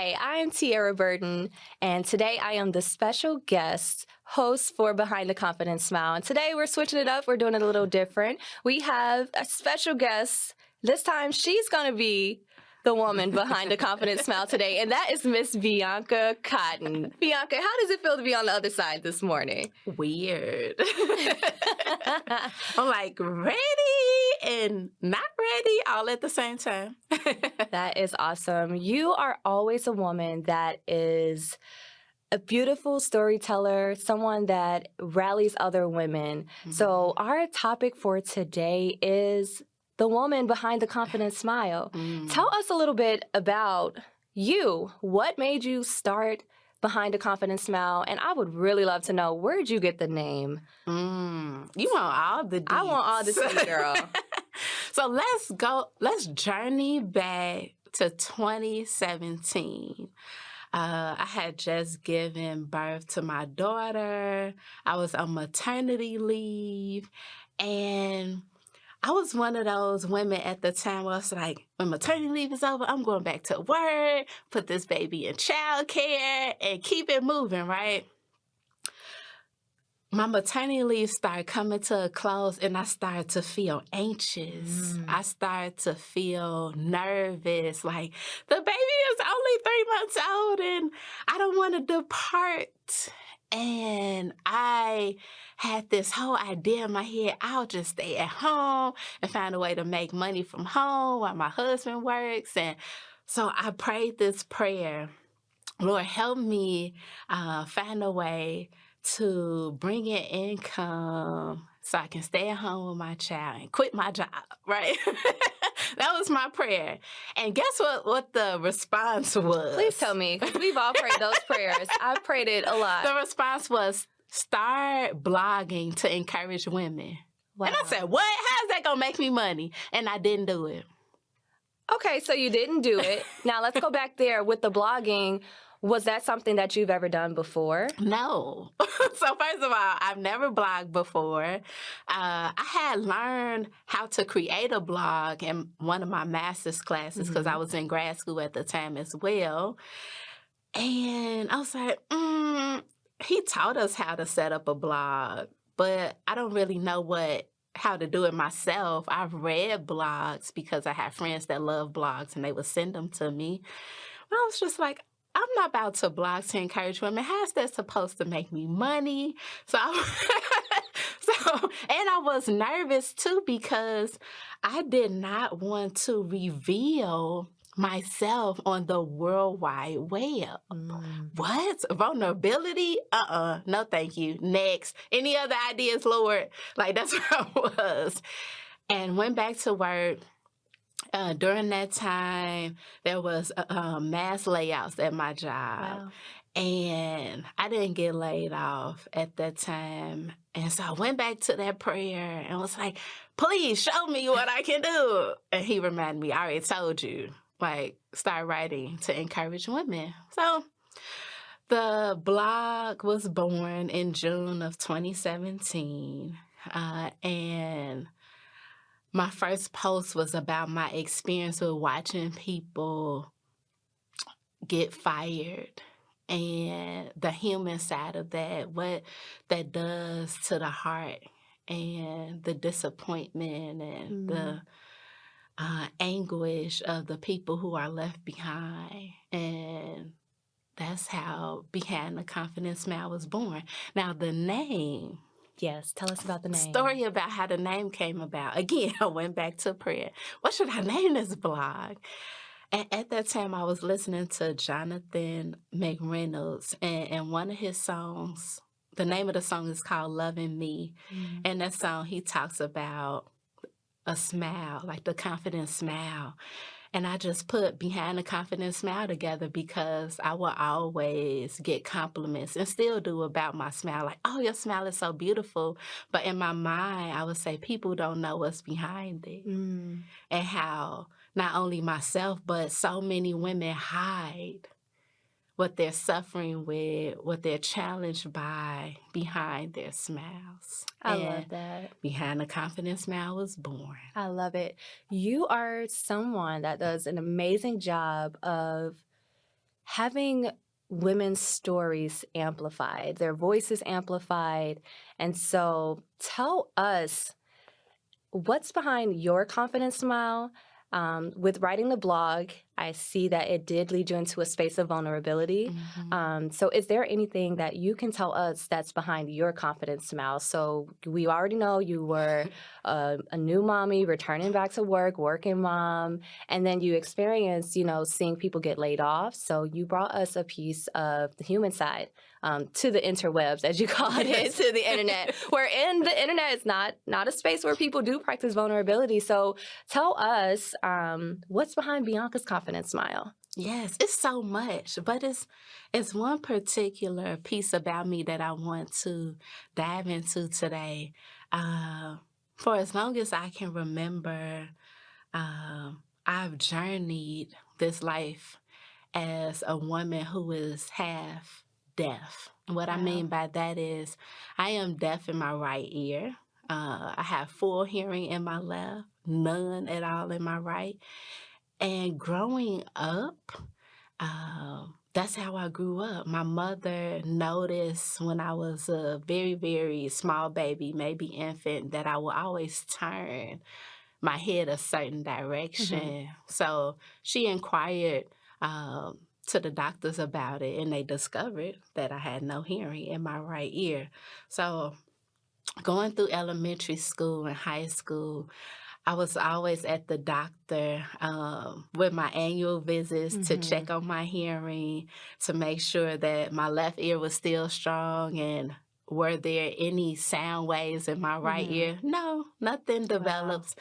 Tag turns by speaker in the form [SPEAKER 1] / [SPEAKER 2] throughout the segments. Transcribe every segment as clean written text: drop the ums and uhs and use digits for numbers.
[SPEAKER 1] Hi, I'm Tera Burton, and today I am the special guest host for Behind the Confident Smile. And today we're switching it up. We're doing it a little different. We have a special guest. This time she's going to be the woman behind the confident smile today, and that is Miss Bianca Cotton. Bianca, how does it feel to be on the other side this morning?
[SPEAKER 2] Weird. I'm like ready and not ready all at the same time.
[SPEAKER 1] That is awesome. You are always a woman that is a beautiful storyteller, someone that rallies other women. Mm-hmm. So our topic for today is the woman behind the confident smile. Tell us a little bit about you. What made you start Behind the Confident Smile? And I would really love to know, where'd you get the name?
[SPEAKER 2] You want all the deets.
[SPEAKER 1] I want all the tea, girl.
[SPEAKER 2] So let's journey back to 2017. I had just given birth to my daughter. I was on maternity leave, and I was one of those women at the time where I was like, when maternity leave is over, I'm going back to work, put this baby in childcare, and keep it moving, right? My maternity leave started coming to a close, and I started to feel anxious. I started to feel nervous, like the baby is only 3 months old, and I don't want to depart. And I had this whole idea in my head, I'll just stay at home and find a way to make money from home while my husband works. And so I prayed this prayer, Lord, help me find a way to bring in income so I can stay at home with my child and quit my job, right? That was my prayer. And guess what the response was?
[SPEAKER 1] Please tell me, because we've all prayed those prayers. I've prayed it a lot.
[SPEAKER 2] The response was, start blogging to encourage women. Wow. And I said, what? How's that going to make me money? And I didn't do it.
[SPEAKER 1] Okay, so you didn't do it. Now let's go back there with the blogging. Was that something that you've ever done before?
[SPEAKER 2] No. So first of all, I've never blogged before. I had learned how to create a blog in one of my master's classes because I was in grad school at the time as well. And I was like, he taught us how to set up a blog, but I don't really know how to do it myself. I've read blogs because I have friends that love blogs and they would send them to me. And I was just like, I'm not about to blog to encourage women. How's that supposed to make me money? And I was nervous too because I did not want to reveal myself on the World Wide Web. What? Vulnerability? No, thank you. Next. Any other ideas, Lord? Like, that's where I was. And went back to work. During that time, there was mass layoffs at my job. Wow. And I didn't get laid off at that time. And so I went back to that prayer and was like, please show me what I can do. And he reminded me, I already told you, like, start writing to encourage women. So the blog was born in June of 2017. And my first post was about my experience with watching people get fired and the human side of that, what that does to the heart and the disappointment and the anguish of the people who are left behind. And that's how Behind the Confident Smile was born. Now, the name.
[SPEAKER 1] Yes, tell us about the name.
[SPEAKER 2] Story about how the name came about. Again, I went back to prayer. What should I name this blog? And at that time, I was listening to Jonathan McReynolds, and one of his songs, the name of the song is called Loving Me. And that song, he talks about a smile, like the confident smile. And I just put Behind the Confident Smile together because I will always get compliments and still do about my smile. Like, oh, your smile is so beautiful. But in my mind, I would say people don't know what's behind it. And how not only myself, but so many women hide what they're suffering with, what they're challenged by behind their smiles.
[SPEAKER 1] I love that.
[SPEAKER 2] Behind the Confident Smile was born.
[SPEAKER 1] I love it. You are someone that does an amazing job of having women's stories amplified, their voices amplified. And so tell us, what's behind your confidence smile? With writing the blog, I see that it did lead you into a space of vulnerability. So is there anything that you can tell us that's behind your confidence smile? So we already know you were a new mommy, returning back to work, working mom, and then you experienced, seeing people get laid off. So you brought us a piece of the human side to the interwebs, as you call it, to the internet, wherein the internet is not a space where people do practice vulnerability. So tell us, what's behind Bianca's confidence smile?
[SPEAKER 2] Yes, it's so much, but it's one particular piece about me that I want to dive into today. For as long as I can remember, I've journeyed this life as a woman who is half deaf. And what I mean by that is I am deaf in my right ear. I have full hearing in my left, none at all in my right. And growing up, that's how I grew up. My mother noticed when I was a very, very small baby, maybe infant, that I would always turn my head a certain direction. So she inquired to the doctors about it, and they discovered that I had no hearing in my right ear. So going through elementary school and high school, I was always at the doctor with my annual visits to check on my hearing, to make sure that my left ear was still strong, and were there any sound waves in my right ear? No, nothing develops.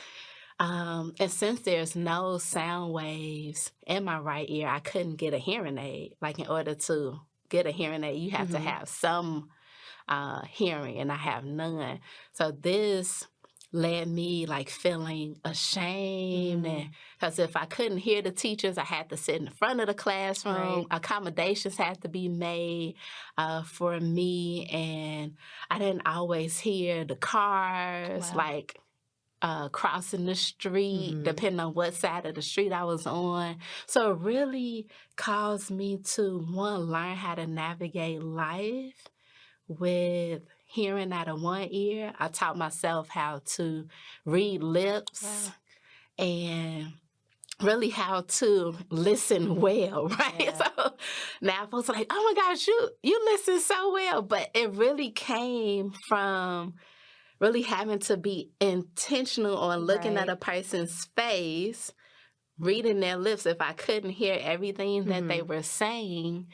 [SPEAKER 2] And since there's no sound waves in my right ear, I couldn't get a hearing aid. Like, in order to get a hearing aid, you have to have some hearing, and I have none. So this led me like feeling ashamed, and because if I couldn't hear the teachers, I had to sit in the front of the classroom.
[SPEAKER 1] Right.
[SPEAKER 2] Accommodations had to be made for me, and I didn't always hear the cars like crossing the street, depending on what side of the street I was on. So it really caused me to, one, learn how to navigate life with hearing out of one ear. I taught myself how to read lips and really how to listen well, right? So now folks are like, oh my gosh, you listen so well. But it really came from really having to be intentional on looking at a person's face, reading their lips if I couldn't hear everything that they were saying.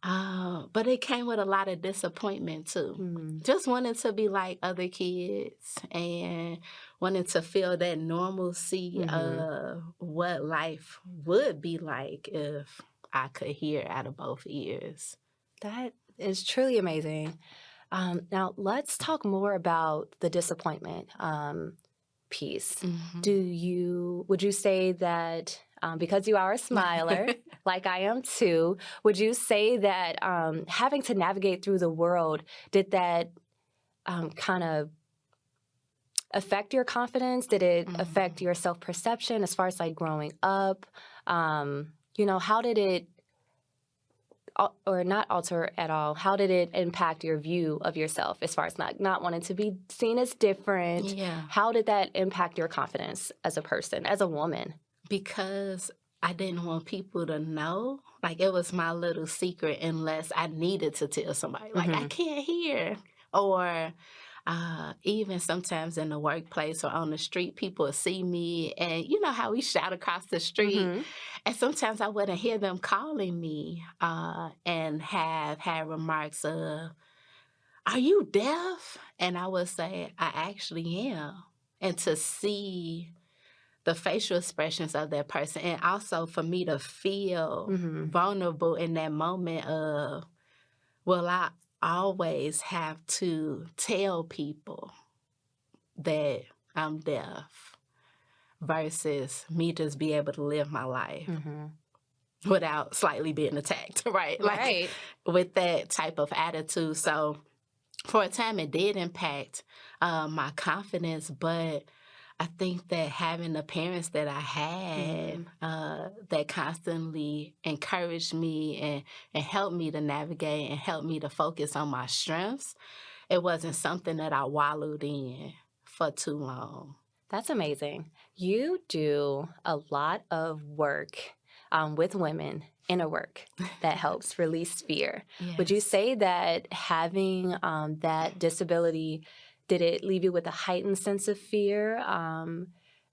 [SPEAKER 2] But it came with a lot of disappointment too. Just wanting to be like other kids and wanting to feel that normalcy of what life would be like if I could hear out of both ears.
[SPEAKER 1] That is truly amazing. Now, let's talk more about the disappointment piece. Would you say that because you are a smiler, like I am too, would you say that having to navigate through the world, did that kind of affect your confidence? Did it affect your self-perception as far as like growing up? How did it, or not alter at all, how did it impact your view of yourself as far as not wanting to be seen as different?
[SPEAKER 2] Yeah.
[SPEAKER 1] How did that impact your confidence as a person, as a woman?
[SPEAKER 2] Because I didn't want people to know. Like, it was my little secret unless I needed to tell somebody. Like, I can't hear. Or even sometimes in the workplace or on the street, people would see me, and you know how we shout across the street. And sometimes I wouldn't hear them calling me and have had remarks of, are you deaf? And I would say, I actually am. And to see the facial expressions of that person, and also for me to feel vulnerable in that moment of, well, I always have to tell people that I'm deaf versus me just be able to live my life without slightly being attacked, right? Like, with that type of attitude. So for a time, it did impact my confidence, but I think that having the parents that I had that constantly encouraged me and helped me to navigate and helped me to focus on my strengths, it wasn't something that I wallowed in for too long.
[SPEAKER 1] That's amazing. You do a lot of work with women, inner work, that helps release fear.
[SPEAKER 2] Yes.
[SPEAKER 1] Would you say that having that disability, did it leave you with a heightened sense of fear?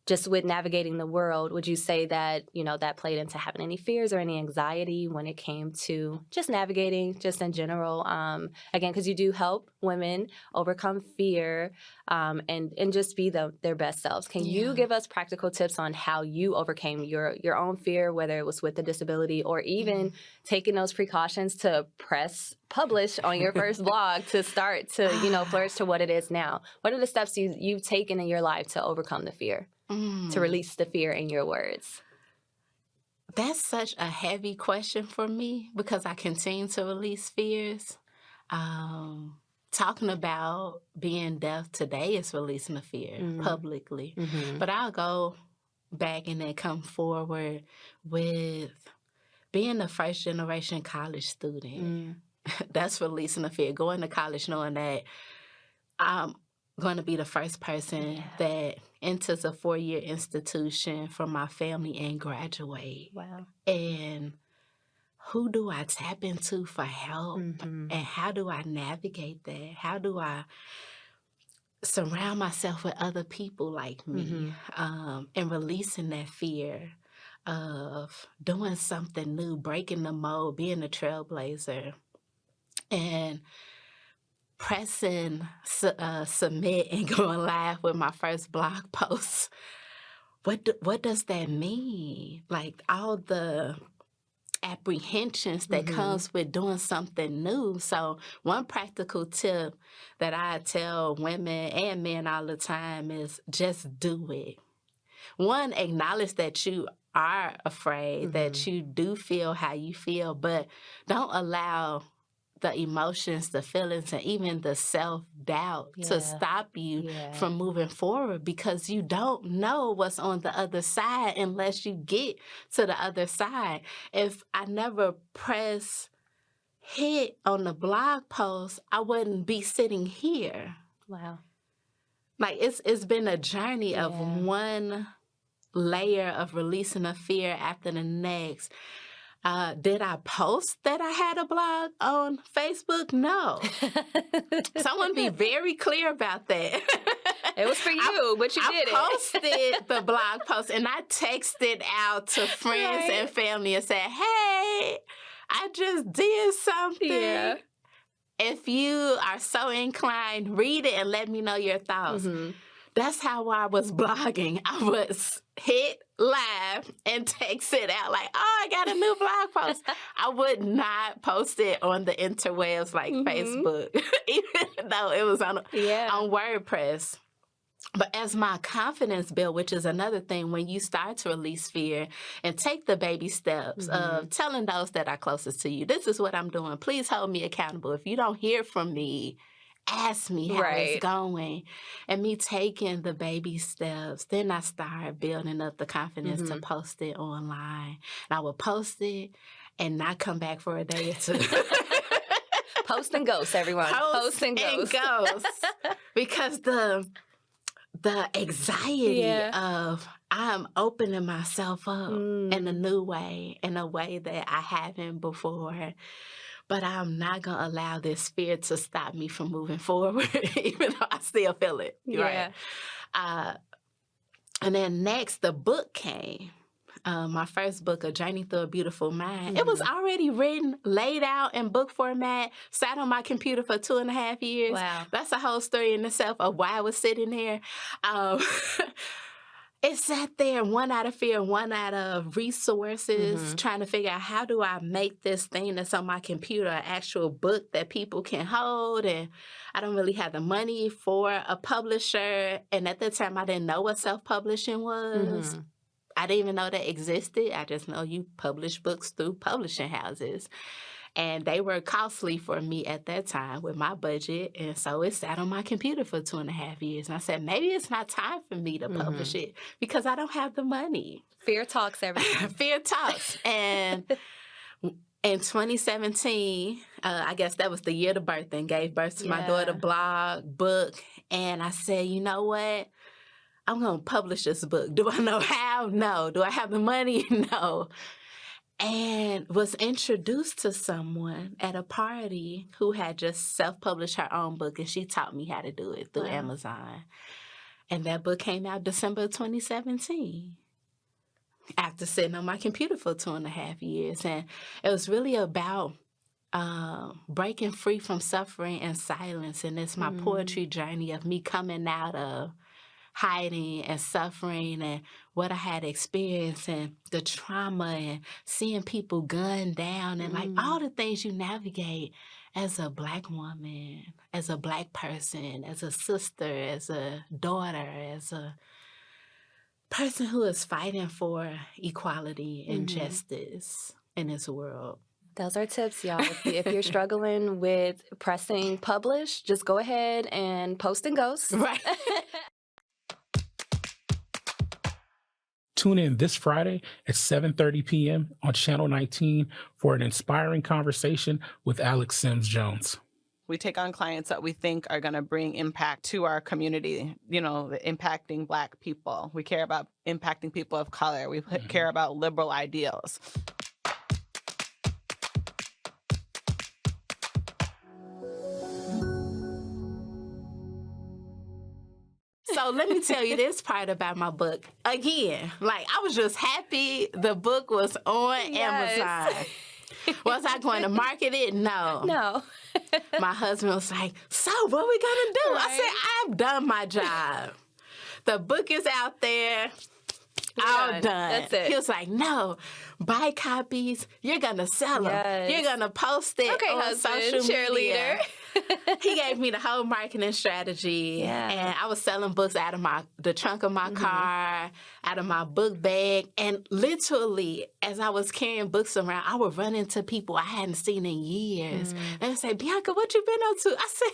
[SPEAKER 1] Just with navigating the world, would you say that, that played into having any fears or any anxiety when it came to just navigating, just in general? Again, because you do help women overcome fear and just be their best selves. Can you give us practical tips on how you overcame your own fear, whether it was with the disability or even taking those precautions to publish on your first blog to start to, flourish to what it is now? What are the steps you've taken in your life to overcome the fear? To release the fear in your words?
[SPEAKER 2] That's such a heavy question for me because I continue to release fears. Talking about being deaf today is releasing a fear publicly. But I'll go back and then come forward with being a first generation college student. That's releasing a fear. Going to college knowing that I'm going to be the first person that enters a 4-year institution from my family and graduate.
[SPEAKER 1] Wow.
[SPEAKER 2] And who do I tap into for help? And how do I navigate that? How do I surround myself with other people like me? And releasing that fear of doing something new, breaking the mold, being a trailblazer. And pressing submit and going live with my first blog post. What does that mean? Like all the apprehensions that comes with doing something new. So one practical tip that I tell women and men all the time is just do it. One, acknowledge that you are afraid, that you do feel how you feel, but don't allow the emotions, the feelings, and even the self-doubt to stop you from moving forward because you don't know what's on the other side unless you get to the other side. If I never press hit on the blog post, I wouldn't be sitting here.
[SPEAKER 1] Wow.
[SPEAKER 2] Like it's been a journey of one layer of releasing a fear after the next. Did I post that I had a blog on Facebook? No. Someone be very clear about that.
[SPEAKER 1] It was for you, but you did it.
[SPEAKER 2] I posted the blog post and I texted out to friends and family and said, hey, I just did something.
[SPEAKER 1] Yeah.
[SPEAKER 2] If you are so inclined, read it and let me know your thoughts. That's how I was blogging. I was hit live and text it out like, oh, I got a new blog post. I would not post it on the interwebs like Facebook, even though it was on WordPress. But as my confidence built, which is another thing, when you start to release fear and take the baby steps of telling those that are closest to you, this is what I'm doing. Please hold me accountable. If you don't hear from me, ask me how it's going. And me taking the baby steps, then I started building up the confidence to post it online. And I would post it and not come back for a day or two.
[SPEAKER 1] Post and ghost, everyone. Post and ghost.
[SPEAKER 2] Because the anxiety of I'm opening myself up in a new way, in a way that I haven't before. But I'm not going to allow this fear to stop me from moving forward, even though I still feel it. Right? And then next, the book came. My first book, A Journey Through a Beautiful Mind. It was already written, laid out in book format, sat on my computer for 2.5 years.
[SPEAKER 1] Wow.
[SPEAKER 2] That's a whole story in itself of why I was sitting there. It sat there, one out of fear, one out of resources, trying to figure out how do I make this thing that's on my computer an actual book that people can hold. And I don't really have the money for a publisher. And at the time, I didn't know what self-publishing was. I didn't even know that existed. I just know you publish books through publishing houses. And they were costly for me at that time with my budget. And so it sat on my computer for 2.5 years. And I said, maybe it's not time for me to publish it because I don't have the money.
[SPEAKER 1] Fear talks everything.
[SPEAKER 2] Fear talks. And in 2017, I guess that was the year of birth and gave birth to my daughter, blog, book. And I said, you know what? I'm going to publish this book. Do I know how? No. Do I have the money? No. And was introduced to someone at a party who had just self-published her own book, and she taught me how to do it through Amazon. And that book came out December 2017 after sitting on my computer for 2.5 years. And it was really about breaking free from suffering and silence. And it's my poetry journey of me coming out of hiding and suffering and what I had experienced and the trauma and seeing people gunned down and like all the things you navigate as a Black woman, as a Black person, as a sister, as a daughter, as a person who is fighting for equality and justice in this world.
[SPEAKER 1] Those are tips, y'all. If you're struggling with pressing publish, just go ahead and post and ghost.
[SPEAKER 2] Right.
[SPEAKER 3] Tune in this Friday at 7:30 p.m. on Channel 19 for an inspiring conversation with Alex Sims Jones.
[SPEAKER 4] We take on clients that we think are going to bring impact to our community, you know, impacting Black people. We care about impacting people of color. We care about liberal ideals.
[SPEAKER 2] So let me tell you this part about my book. Again, like I was just happy the book was on Amazon. Was I going to market it? No.
[SPEAKER 1] No.
[SPEAKER 2] My husband was like, so what are we going to do?
[SPEAKER 1] Right.
[SPEAKER 2] I said, I've done my job. The book is out there. All done.
[SPEAKER 1] That's it.
[SPEAKER 2] He was like, no, buy copies. You're going to sell them.
[SPEAKER 1] Yes.
[SPEAKER 2] You're going to post it on
[SPEAKER 1] husband,
[SPEAKER 2] social
[SPEAKER 1] cheerleader.
[SPEAKER 2] media. He gave me the whole marketing strategy.
[SPEAKER 1] Yeah.
[SPEAKER 2] And I was selling books out of the trunk of my car, out of my book bag. And literally, as I was carrying books around, I would run into people I hadn't seen in years. And they say, Bianca, what you been up to? I said,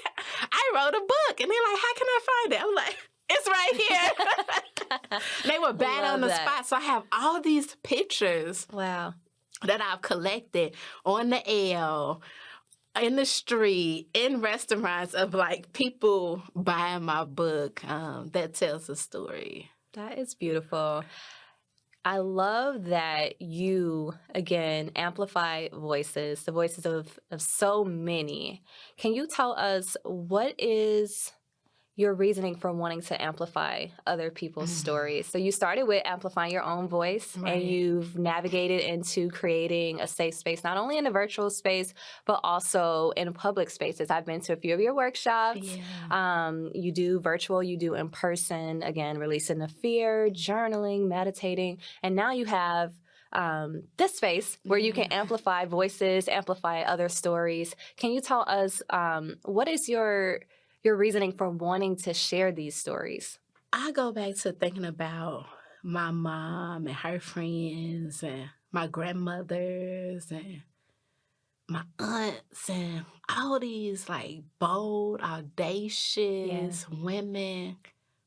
[SPEAKER 2] I wrote a book. And they're like, how can I find it? I'm like, it's right here. They were bad on the spot. So I have all these pictures that I've collected on the L, in the street, in restaurants of like people buying my book that tells a story.
[SPEAKER 1] That is beautiful. I love that you, again, amplify voices, the voices of so many. Can you tell us what is your reasoning for wanting to amplify other people's stories? So you started with amplifying your own voice, and you've navigated into creating a safe space, not only in a virtual space, but also in public spaces. I've been to a few of your workshops. You do virtual, you do in person, again, releasing the fear, journaling, meditating, and now you have this space where you can amplify voices, amplify other stories. Can you tell us what is your reasoning for wanting to share these stories?
[SPEAKER 2] I go back to thinking about my mom and her friends and my grandmothers and my aunts and all these like bold, audacious women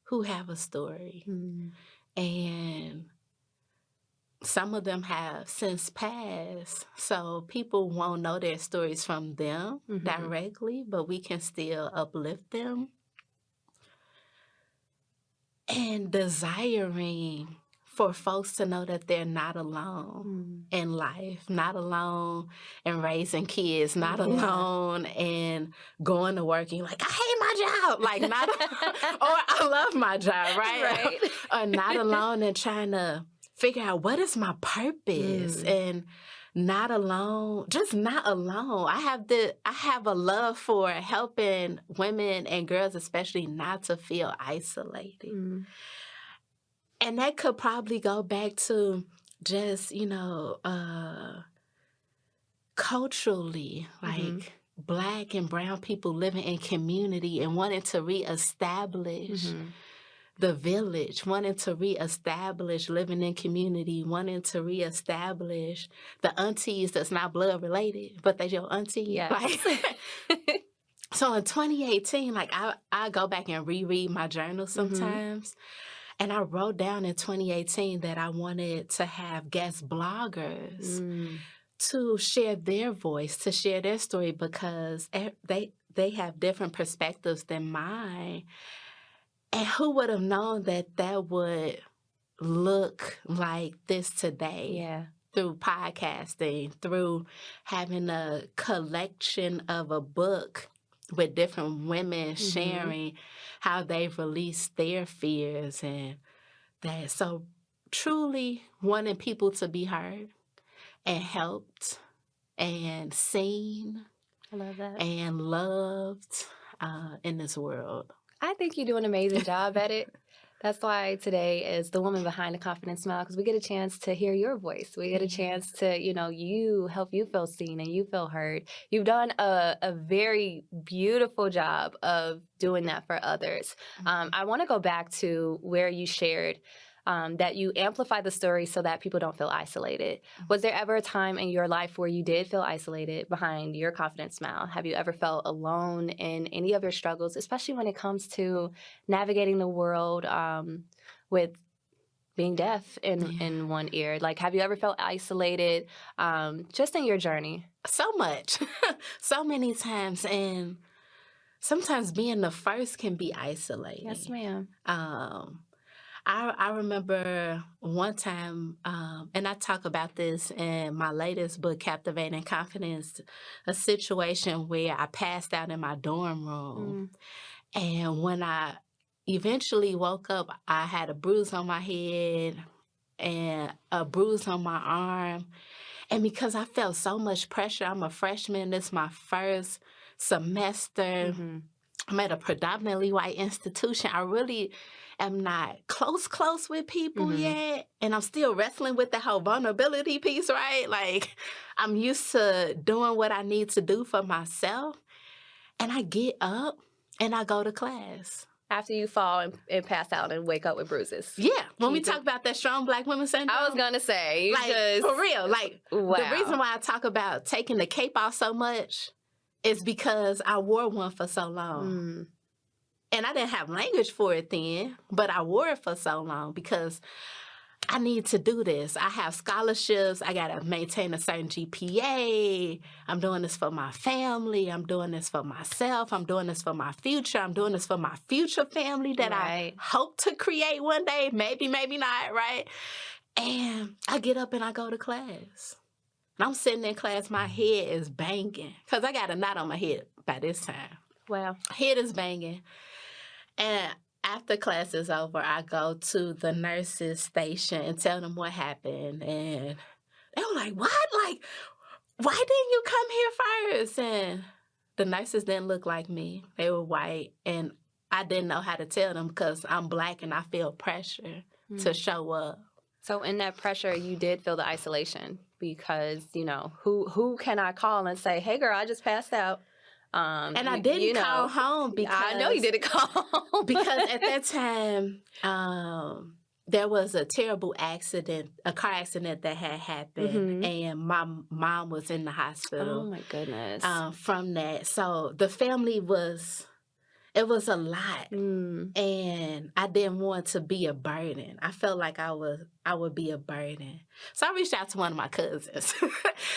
[SPEAKER 2] who have a story. And some of them have since passed, so people won't know their stories from them directly, but we can still uplift them. And desiring for folks to know that they're not alone in life, not alone in raising kids, not alone in going to work and like, I hate my job, like not, or I love my job, right? Or not alone in trying to figure out what is my purpose and not alone, just not alone. I have a love for helping women and girls, especially, not to feel isolated. And that could probably go back to just, culturally, like Black and brown people living in community and wanting to reestablish the village, wanting to reestablish living in community, wanting to reestablish the aunties that's not blood related, but they your auntie.
[SPEAKER 1] Yes.
[SPEAKER 2] Like, so in 2018, like I go back and reread my journal sometimes. And I wrote down in 2018 that I wanted to have guest bloggers to share their voice, to share their story, because they have different perspectives than mine. And who would have known that that would look like this today?
[SPEAKER 1] Yeah.
[SPEAKER 2] Through podcasting, through having a collection of a book with different women sharing how they've released their fears, and that. So truly wanting people to be heard and helped and seen
[SPEAKER 1] I love that.
[SPEAKER 2] and loved in this world.
[SPEAKER 1] I think you do an amazing job at it. That's why today is the woman behind the confident smile, because we get a chance to hear your voice. We get a chance to, you help you feel seen and you feel heard. You've done a very beautiful job of doing that for others. I want to go back to where you shared that you amplify the story so that people don't feel isolated. Was there ever a time in your life where you did feel isolated behind your confident smile? Have you ever felt alone in any of your struggles, especially when it comes to navigating the world with being deaf in one ear? Like, have you ever felt isolated just in your journey?
[SPEAKER 2] So much. So many times. And sometimes being the first can be isolating.
[SPEAKER 1] Yes, ma'am.
[SPEAKER 2] I remember one time, and I talk about this in my latest book, Captivating Confidence, a situation where I passed out in my dorm room. And when I eventually woke up, I had a bruise on my head and a bruise on my arm. And because I felt so much pressure, I'm a freshman, this is my first semester. I'm at a predominantly white institution. I really am not close with people yet. And I'm still wrestling with the whole vulnerability piece, right? Like, I'm used to doing what I need to do for myself. And I get up and I go to class.
[SPEAKER 1] After you fall and pass out and wake up with bruises.
[SPEAKER 2] Yeah. When we talk about that strong Black women syndrome.
[SPEAKER 1] I was going to say.
[SPEAKER 2] Like, for real. Like,
[SPEAKER 1] wow.
[SPEAKER 2] The reason why I talk about taking the cape off so much is because I wore one for so long. And I didn't have language for it then, but I wore it for so long because I need to do this. I have scholarships. I got to maintain a certain GPA. I'm doing this for my family. I'm doing this for myself. I'm doing this for my future. I'm doing this for my future family that I hope to create one day. Maybe, maybe not, right? And I get up and I go to class. And I'm sitting in class. My head is banging because I got a knot on my head by this time.
[SPEAKER 1] Wow.
[SPEAKER 2] Head is banging. And after class is over, I go to the nurses' station and tell them what happened. And they were like, what? Like, why didn't you come here first? And the nurses didn't look like me. They were white. And I didn't know how to tell them because I'm Black and I feel pressure to show up.
[SPEAKER 1] So in that pressure, you did feel the isolation because, who can I call and say, hey, girl, I just passed out.
[SPEAKER 2] And I didn't call home because...
[SPEAKER 1] I know you didn't call home.
[SPEAKER 2] Because at that time, there was a terrible accident, a car accident that had happened, and my mom was in the hospital.
[SPEAKER 1] Oh, my goodness.
[SPEAKER 2] From that. So the family it was a lot. And I didn't want to be a burden. I felt like I would be a burden. So I reached out to one of my cousins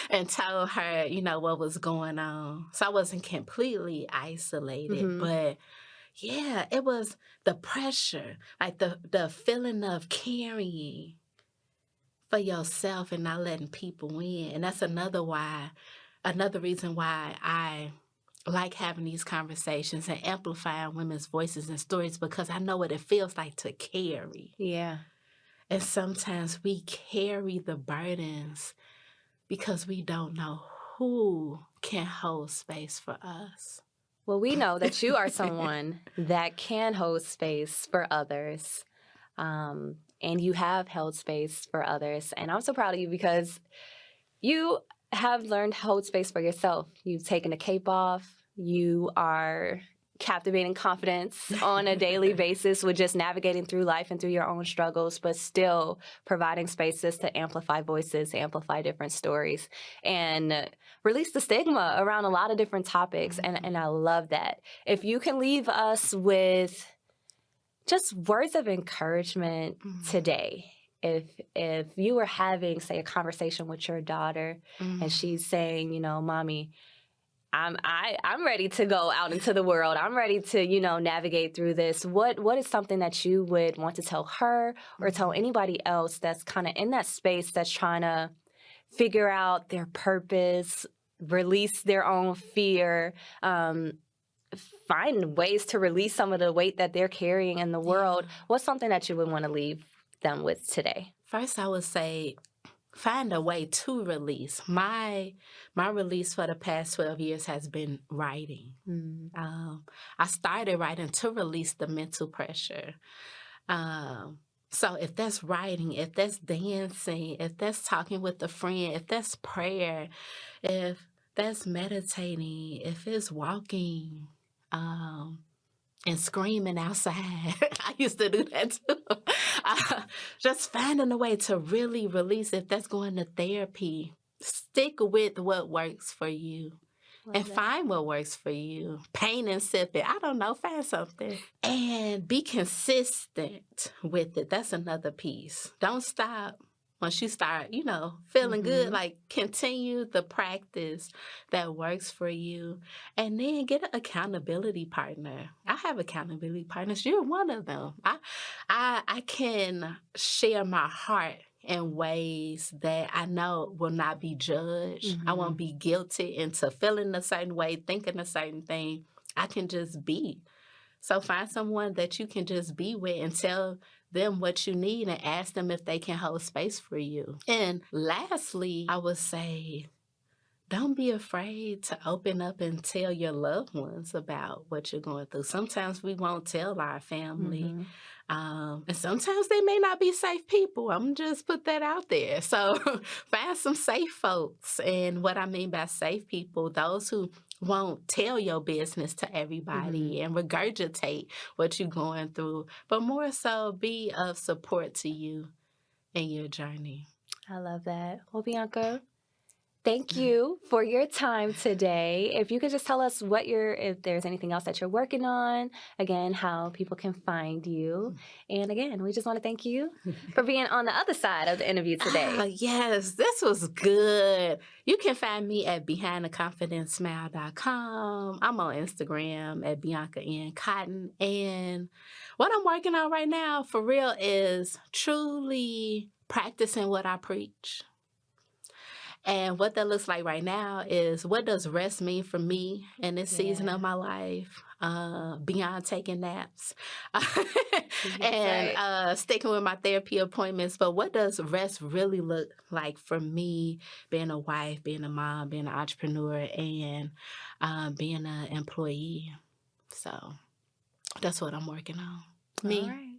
[SPEAKER 2] and told her, what was going on. So I wasn't completely isolated. But yeah, it was the pressure, like the feeling of carrying for yourself and not letting people in. And that's another reason why I like having these conversations and amplifying women's voices and stories, because I know what it feels like to carry.
[SPEAKER 1] Yeah.
[SPEAKER 2] And sometimes we carry the burdens because we don't know who can hold space for us.
[SPEAKER 1] Well, we know that you are someone that can hold space for others. And you have held space for others. And I'm so proud of you because you have learned to hold space for yourself. You've taken the cape off. You are captivating confidence on a daily basis with just navigating through life and through your own struggles, but still providing spaces to amplify voices, amplify different stories, and release the stigma around a lot of different topics. And I love that. If you can leave us with just words of encouragement today, if you were having, say, a conversation with your daughter and she's saying, you know, Mommy, I'm ready to go out into the world. I'm ready to, you know, navigate through this. What is something that you would want to tell her or tell anybody else that's kind of in that space that's trying to figure out their purpose, release their own fear, find ways to release some of the weight that they're carrying in the world? What's something that you would want to leave them with today?
[SPEAKER 2] First, I would say find a way to release. My release for the past 12 years has been writing. I started writing to release the mental pressure. So if that's writing, if that's dancing, if that's talking with a friend, if that's prayer, if that's meditating, if it's walking, and screaming outside. I used to do that too. Just finding a way to really release. If that's going to therapy, stick with what works for you. And find what works for you. Pain and sip it. I don't know. Find something. And be consistent with it. That's another piece. Don't stop. Once you start, you know, feeling good, like continue the practice that works for you. And then get an accountability partner. I have accountability partners. You're one of them. I can share my heart in ways that I know will not be judged. I won't be guilty into feeling a certain way, thinking a certain thing. I can just be. So find someone that you can just be with and tell them what you need and ask them if they can hold space for you. And lastly, I would say, don't be afraid to open up and tell your loved ones about what you're going through. Sometimes we won't tell our family. And sometimes they may not be safe people. I'm just put that out there. So find some safe folks. And what I mean by safe people, those who won't tell your business to everybody and regurgitate what you're going through, but more so be of support to you in your journey.
[SPEAKER 1] I love that. Well, Bianca, thank you for your time today. If you could just tell us if there's anything else that you're working on, again, how people can find you. And again, we just want to thank you for being on the other side of the interview today.
[SPEAKER 2] Yes, this was good. You can find me at behindtheconfidentsmile.com. I'm on Instagram at Bianca Cotton. And what I'm working on right now, for real, is truly practicing what I preach. And what that looks like right now is, what does rest mean for me in this season of my life, beyond taking naps and sticking with my therapy appointments. But what does rest really look like for me, being a wife, being a mom, being an entrepreneur, and being an employee? So that's what I'm working on. Me.
[SPEAKER 1] All right.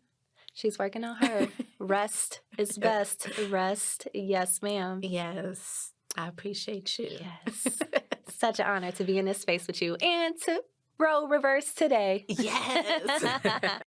[SPEAKER 1] She's working on her. Rest is best. Rest. Yes, ma'am.
[SPEAKER 2] Yes. I appreciate you.
[SPEAKER 1] Yes. Such an honor to be in this space with you and to roll reverse today.
[SPEAKER 2] Yes.